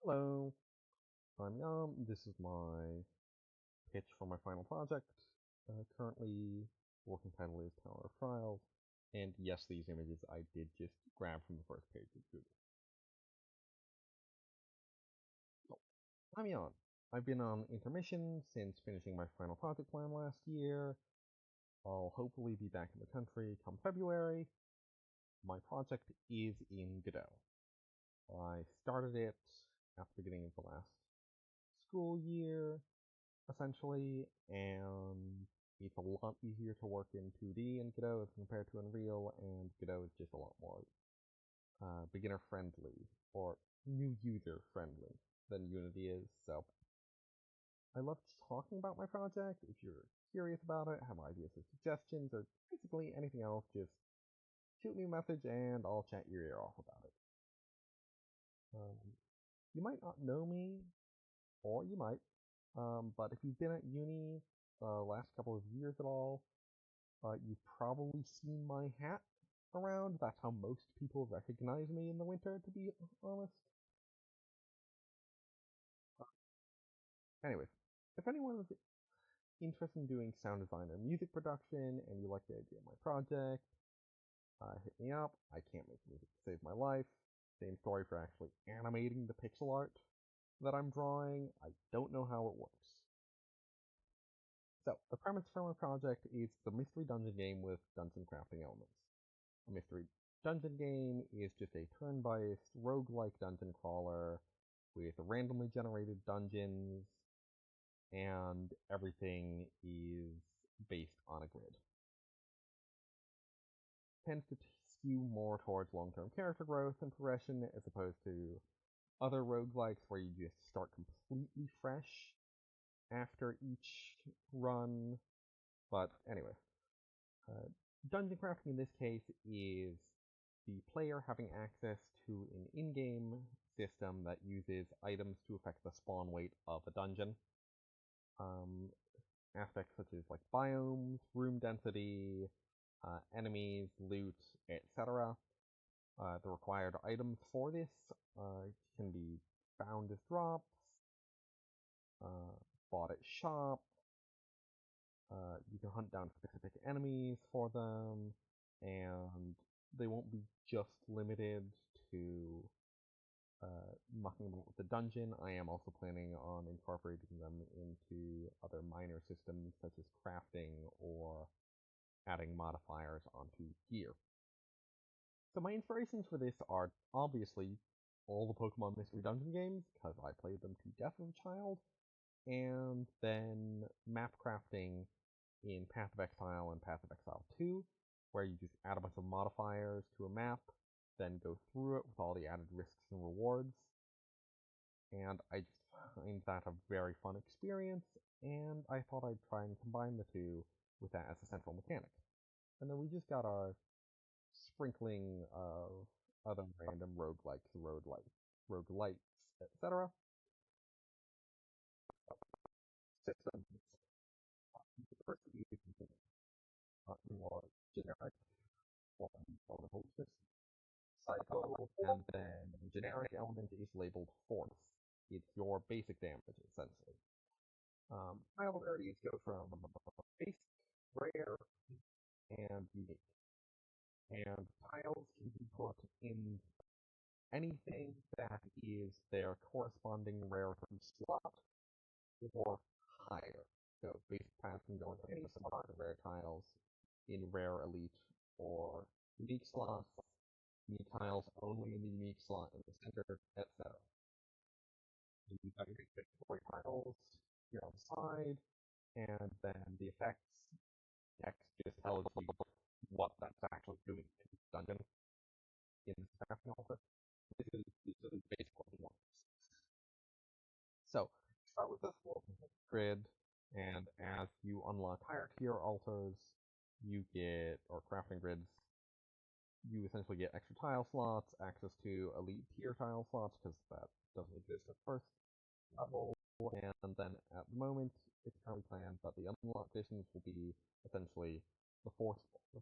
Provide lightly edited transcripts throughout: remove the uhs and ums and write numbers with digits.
Hello, I'm Yam. This is my pitch for my final project. Currently, working title is Tower of Trials, and yes, these images I did just grab from the first page of Google. So, I'm Yam. I've been on intermission since finishing my final project plan last year. I'll hopefully be back in the country come February. My project is in Godot. I started it at the beginning of the last school year, essentially, and it's a lot easier to work in 2D in Godot as compared to Unreal, and Godot is just a lot more beginner friendly or new user friendly than Unity is. So I love talking about my project. If you're curious about it, have ideas or suggestions, or basically anything else, just shoot me a message and I'll chat your ear off about it. You might not know me, or you might, but if you've been at uni the last couple of years at all, you've probably seen my hat around. That's how most people recognize me in the winter, to be honest. Anyways, if anyone is interested in doing sound design or music production and you like the idea of my project, hit me up. I can't make music to save my life. Same story for actually animating the pixel art that I'm drawing. I don't know how it works. So, the premise for my project is the mystery dungeon game with dungeon crafting elements. A mystery dungeon game is just a turn-based roguelike dungeon crawler with randomly generated dungeons, and everything is based on a grid. Tends to skew more towards long-term character growth and progression as opposed to other roguelikes where you just start completely fresh after each run. But anyway, uh, dungeon crafting in this case is the player having access to an in-game system that uses items to affect the spawn weight of a dungeon. Aspects such as like biomes, room density, enemies, loot, etc. The required items for this can be found as drops, uh, bought at shop. You can hunt down specific enemies for them, and they won't be just limited to mucking about with the dungeon. I am also planning on incorporating them into other minor systems such as crafting or adding modifiers onto gear. So my inspirations for this are obviously all the Pokemon Mystery Dungeon games, because I played them to death as a child, and then map crafting in Path of Exile and Path of Exile 2, where you just add a bunch of modifiers to a map, then go through it with all the added risks and rewards. And I just find that a very fun experience, and I thought I'd try and combine the two with that as a central mechanic. And then we just got our sprinkling of other random roguelites, etc. systems. The first is more generic one called hostess cycle, and then generic element is labeled force. It's your basic damage, essentially. Tile rarities go from basic, rare, and unique. And tiles can be put in anything that is their corresponding rarity slot or higher. So basic tiles can go into any slot of rare tiles in rare, elite, or unique slots. Unique tiles only in the unique slot in the center, etc. You've got your inventory tiles here on the side, and then the effects text just tells you what that's actually doing in the dungeon in the crafting office. This is basically what it wants. So start with this little grid, and as you unlock higher tier altars, you get, or crafting grids, you essentially get extra tile slots, access to elite tier tile slots, because that doesn't exist at first level, and then at the moment, it's currently planned that the unlocked conditions will be essentially the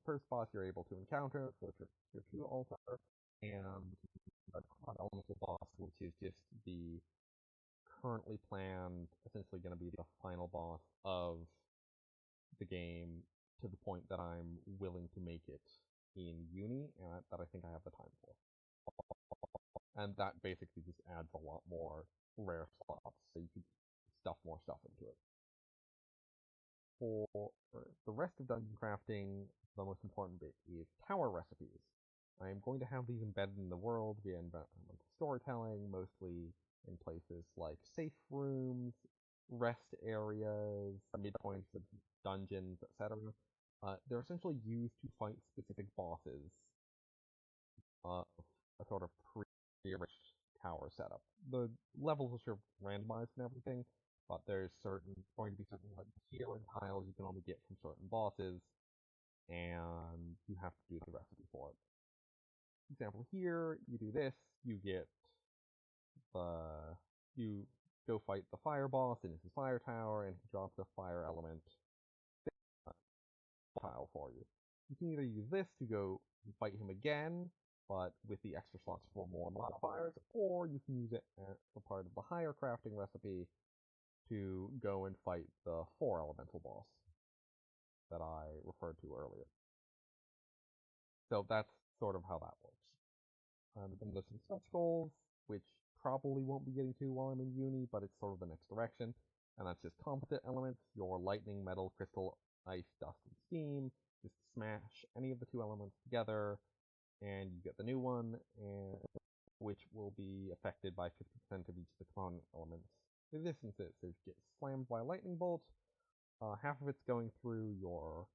first boss you're able to encounter, which is your 2 altar, and a god elemental boss, which is just the currently planned essentially going to be the final boss of the game to the point that I'm willing to make it in uni and that I think I have the time for. And that basically just adds a lot more rare slots, so you can stuff more stuff into it. For the rest of dungeon crafting, the most important bit is tower recipes. I am going to have these embedded in the world via environmental storytelling, mostly in places like safe rooms, rest areas, midpoints of dungeons, etc. They're essentially used to fight specific bosses of a sort of pre-rich tower setup. The levels are sort of randomized and everything, but there's going to be certain like healing tiles you can only get from certain bosses, and you have to do the recipe for it. Example here, you do this, you get you go fight the fire boss in his fire tower, and he drops a fire element tile for you. You can either use this to go fight him again, but with the extra slots for more modifiers, or you can use it as a part of the higher crafting recipe to go and fight the 4 elemental boss that I referred to earlier. So that's sort of how that works. Then there's some stretch goals, which probably won't be getting to while I'm in uni, but it's sort of the next direction. And that's just composite elements, your lightning, metal, crystal, ice, dust, and steam. Just smash any of the 2 elements together, and you get the new one, and which will be affected by 50% of each of the component elements' resistances. So if you get slammed by a lightning bolt, half of it's going through your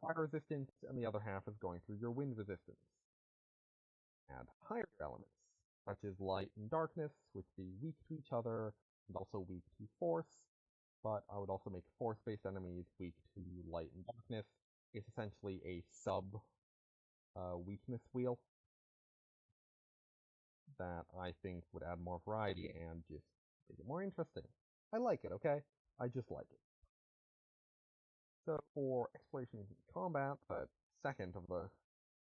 fire resistance, and the other half is going through your wind resistance. Add higher elements, such as light and darkness, which be weak to each other, and also weak to force, but I would also make force-based enemies weak to light and darkness. It's essentially a sub-weakness wheel that I think would add more variety and just make it more interesting. I like it, okay? I just like it. So for exploration and combat, the second of the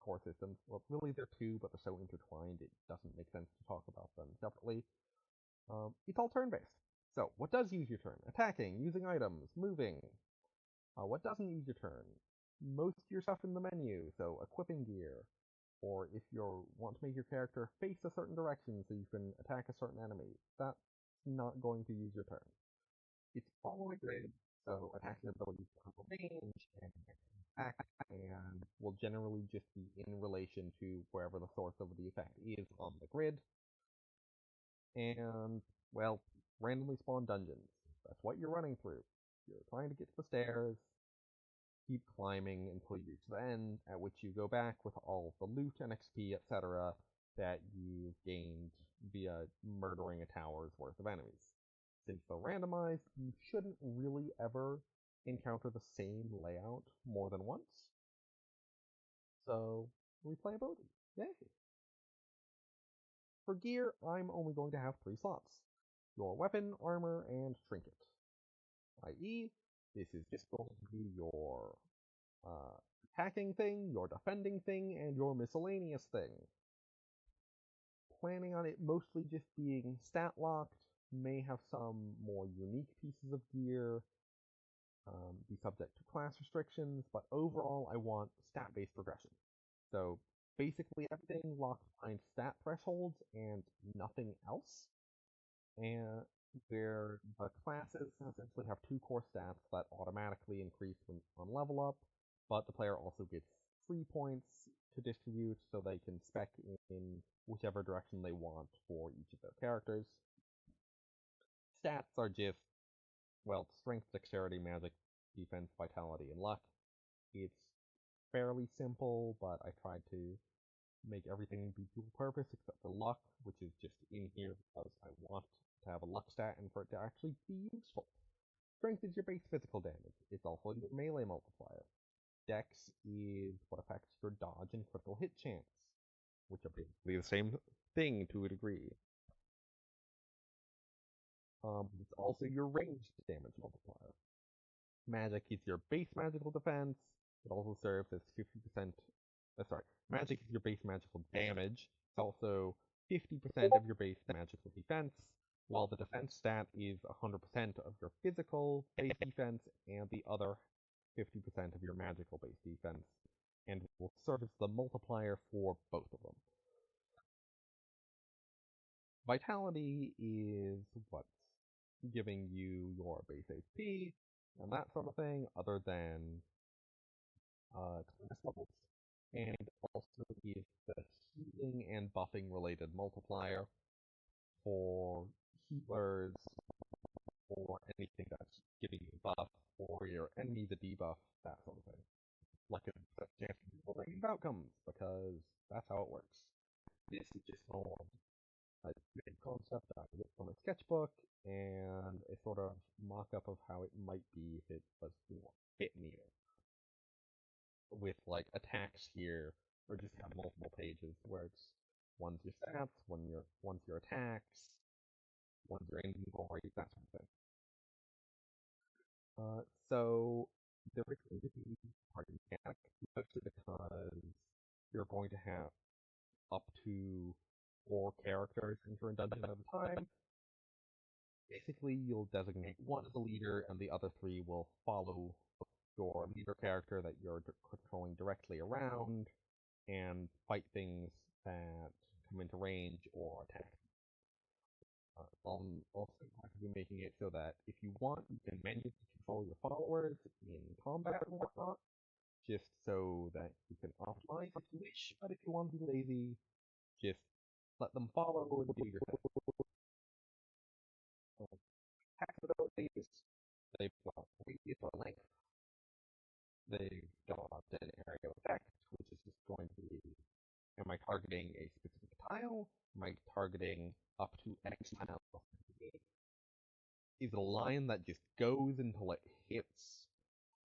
core systems, well, really they're 2, but they're so intertwined it doesn't make sense to talk about them separately. It's all turn-based. So, what does use your turn? Attacking, using items, moving. What doesn't use your turn? Most of your stuff in the menu, so equipping gear, or if you want to make your character face a certain direction so you can attack a certain enemy, that's not going to use your turn. It's following a grid, so attacking abilities have range and attack, and will generally just be in relation to wherever the source of the effect is on the grid. And, well, randomly spawn dungeons. That's what you're running through. You're trying to get to the stairs, keep climbing until you reach the end, at which you go back with all the loot and XP, etc., that you've gained via murdering a tower's worth of enemies. Since they're randomized, you shouldn't really ever encounter the same layout more than once. So, replayability. Yay! For gear, I'm only going to have 3 slots. Your weapon, armor, and trinket. I.e., this is just going to be your attacking thing, your defending thing, and your miscellaneous thing. Planning on it mostly just being stat locked, may have some more unique pieces of gear, be subject to class restrictions, but overall I want stat-based progression. So basically everything locked behind stat thresholds and nothing else. And where the classes essentially have 2 core stats that automatically increase on level up, but the player also gets free points to distribute so they can spec in whichever direction they want for each of their characters. Stats are just, well, strength, dexterity, magic, defense, vitality, and luck. It's fairly simple, but I tried to make everything be dual purpose except for luck, which is just in here because I want to have a luck stat and for it to actually be useful. Strength is your base physical damage. It's also your melee multiplier. Dex is what affects your dodge and critical hit chance, which are basically the same thing to a degree. It's also your ranged damage multiplier. Magic is your base magical defense. It also serves as 50%. Magic is your base magical damage. It's also 50% of your base magical defense. while the defense stat is 100% of your physical base defense and the other 50% of your magical base defense, and will serve as the multiplier for both of them. Vitality is what's giving you your base HP and that sort of thing, other than class levels, and also is the healing and buffing related multiplier for healers or anything that's giving you a buff, or your enemy the debuff, that sort of thing. Like a negative outcomes, because that's how it works. This is just all a concept that I looked from a sketchbook and a sort of mock-up of how it might be if it was more hit meter. With like attacks here, or just have multiple pages where it's one's your stats, one's your attacks, one's your inventory, that sort of thing. So there is going to be party mechanic, mostly because you're going to have up to 4 characters enter a dungeon at a time. Basically, you'll designate one as a leader, and the other 3 will follow your leader character that you're controlling directly around, and fight things that come into range or attack. I'm also going to be making it so that if you want, you can manually control your followers in combat and whatnot, just so that you can optimize if you wish, but if you want to be lazy, just let them follow and do your thing. Attack abilities, they've got radius or length. They've got an area effect, which is just going to be, am I targeting a specific tile? Am I targeting up to X tile? Is it a line that just goes until it hits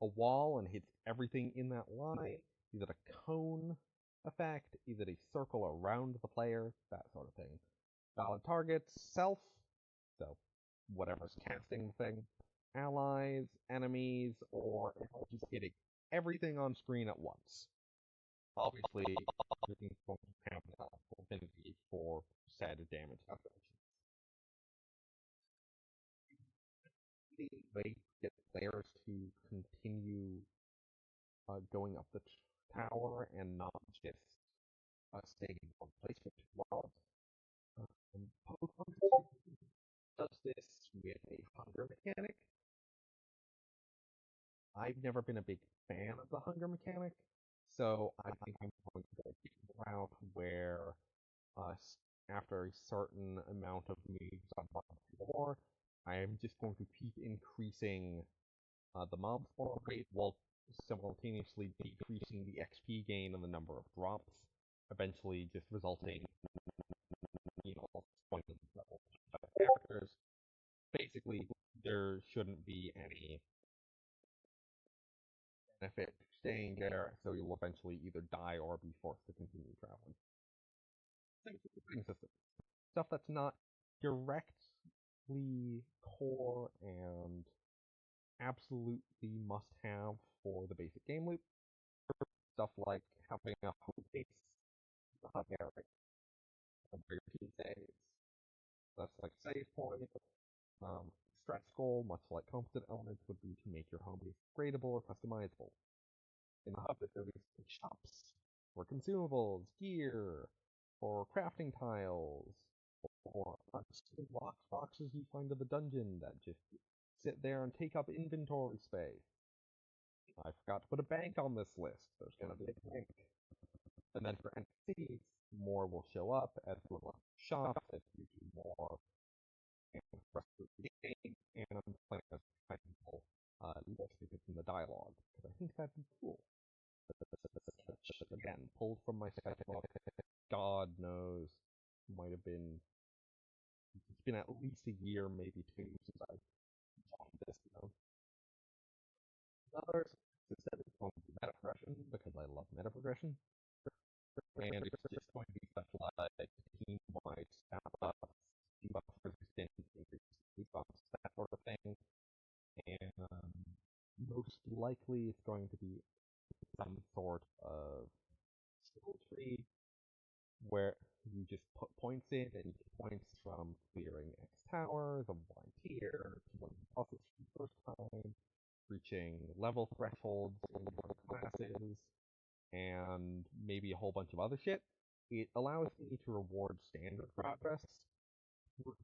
a wall and hits everything in that line? Is it a cone effect? Is it a circle around the player? That sort of thing. Valid targets, self, so whatever's casting the thing, allies, enemies, or just hitting everything on screen at once. Obviously, everything's going to have an affinity for said damage calculations. The way to get players to continue going up the tower and not just staying in one place for too long. Pokemon does this with a hunger mechanic. I've never been a big fan of the hunger mechanic, so I think I'm going to go a route where after a certain amount of moves on more, I am just going to keep increasing the mob spawn rate while simultaneously decreasing the XP gain and the number of drops, eventually just resulting in pointless level characters. Basically, there shouldn't be any benefit to staying there, so you'll eventually either die or be forced to continue traveling. System. Stuff that's not directly core and absolutely must-have for the basic game loop. Stuff like having a home base, a hub area, where your team saves. That's like save point. Stretch goal, much like competent elements, would be to make your home base gradable or customizable. In the hub, there are shops for consumables, gear, or crafting tiles, or lock boxes you find in the dungeon that just sit there and take up inventory space. I forgot to put a bank on this list. There's going to be a bank. And then for NPCs, more will show up as you unlock shops, as you do more and the rest of the game. And I'm playing as people listed in the dialogue, because I think that'd be cool. Again, pulled from my sketchbook. God knows, might have been. It's been at least a year, maybe 2, since I joined this. Others, instead it's going to be meta progression, because I love meta progression. And it's just going to be stuff like team-wide stat buffs, debuff resistance, increased debuffs, that sort of thing. And most likely it's going to be some sort of skill tree where You just put points in, and you get points from clearing X towers, a Y tier, completing puzzles for the first time, reaching level thresholds in different classes, and maybe a whole bunch of other shit. It allows me to reward standard progress through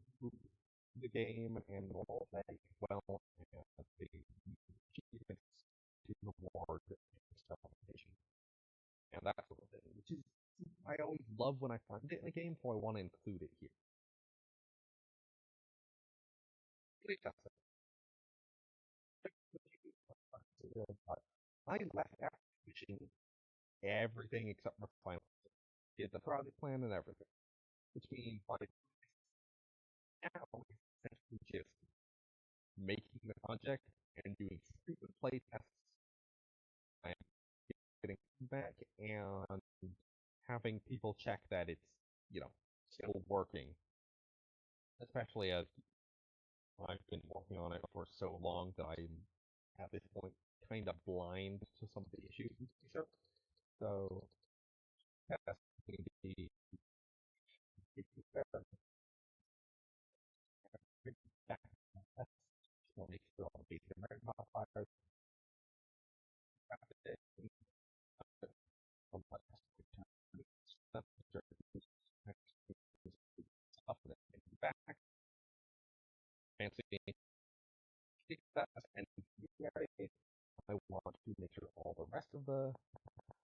the game and the roleplay, well as the achievements to reward experimentation and that sort of thing, which is I always love when I find it in a game, so I want to include it here. I left after finishing everything except for final. Did the project plan and everything, which means by now it's essentially just making the project and doing frequent play tests. I'm getting feedback and having people check that it's still working, especially as I've been working on it for so long that I'm at this point kind of blind to some of the issues and stuff. So that's going to be make sure all the basic modifiers back fancy and I want to make sure all the rest of the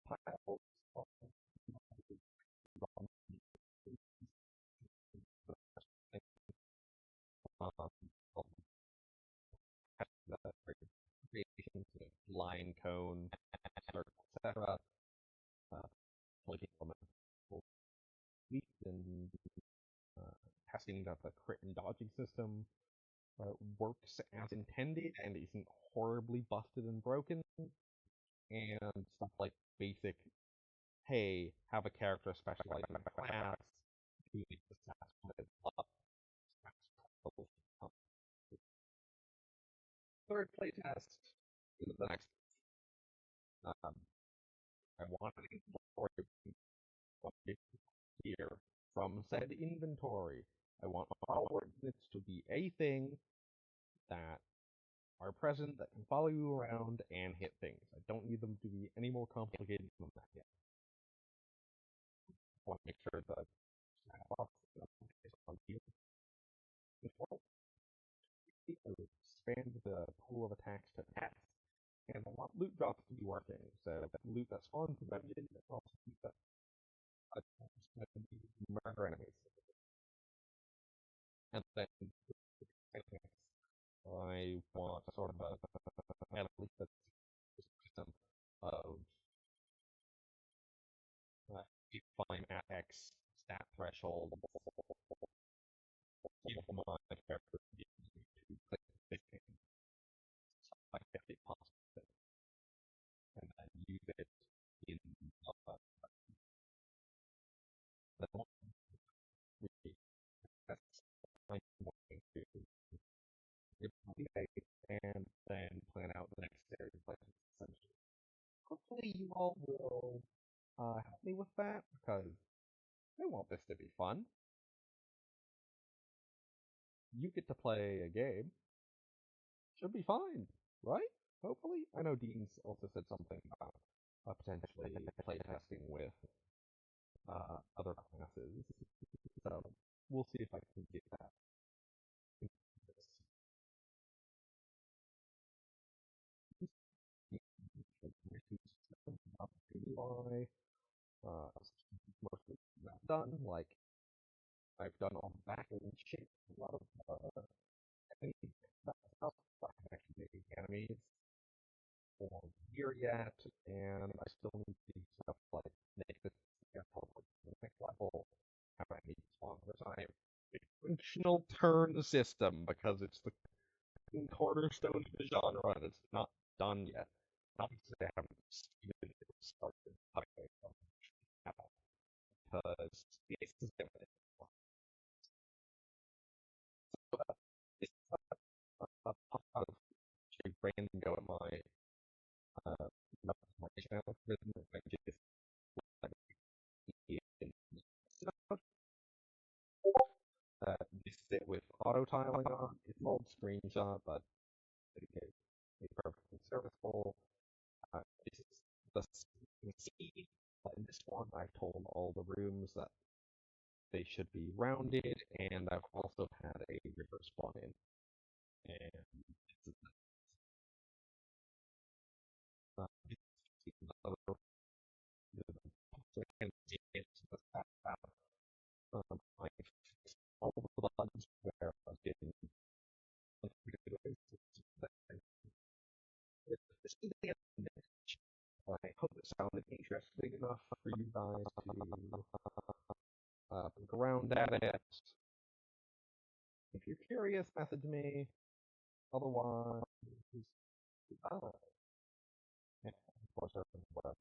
piles um, the creation, line, cone, circle, etc. Pointing element and testing that the crit and dodging system works as intended and isn't horribly busted and broken, and stuff like basic, hey, have a character specialized in a class, doing the stats up. Third playtest is the next. Um, I want an inventory here from said inventory. I want all ordnance to be a thing that are present that can follow you around and hit things. I don't need them to be any more complicated than that yet. I want to make sure that expand the pool of attacks to test, and I want loot drops to be working. So loot that spawns from dungeon, and also loot that murder enemies. And then I want sort of at least a system of define at X stat threshold. Keep my character to click this game. I get it possible, and then use it in the that's I'm going to and then plan out the next series of lessons, essentially. Hopefully you all will help me with that, because I want this to be fun. You get to play a game. Should be fine, right? Hopefully. I know Dean's also said something about potentially playtesting with other classes. So we'll see if I can get that. Mostly done. Like I've done all the back end shit. A lot of stuff. I haven't actually made enemies for gear yet, and I still need to do stuff like make this next level. Have I need spawners? I have a functional turn system because it's the cornerstone of the genre, and it's not done yet. Obviously, I haven't even started because it's different. It's a pop out of brain and go at my channel, I just sit with auto tiling on. It's an old screenshot, but it's perfectly serviceable. It's just the speed. In this one, I've told all the rooms that they should be rounded, and I've also had a reverse one in. And it's another so I can see it that I fixed all the buttons where I didn't I hope it sounded interesting enough for you guys to look around at it. If you're curious, message me. Otherwise, and of course, whatever